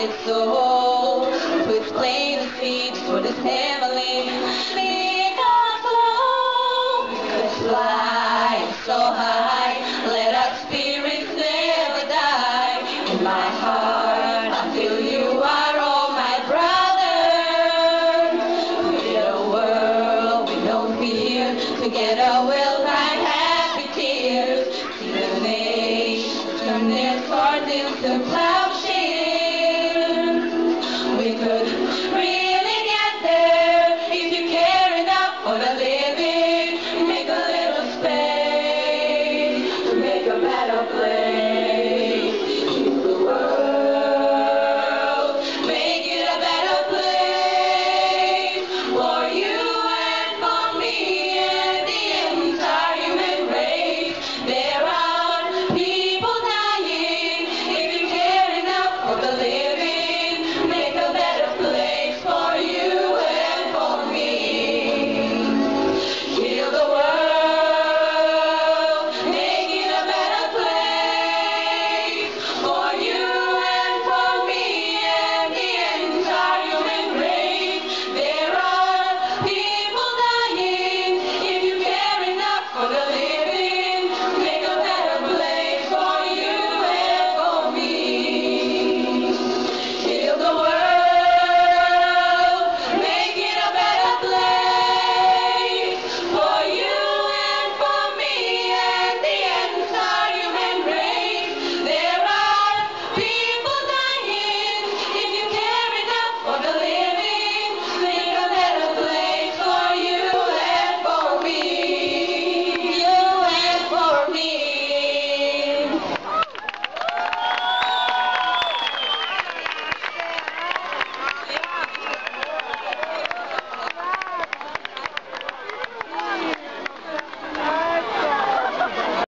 quiet soul to explain the feet for this heavenly. Make us flow, let's fly so high, let our spirits never die. In my heart I feel you are all my brothers. We're a world with no fear, together we'll cry happy tears. See the nations turn their swords into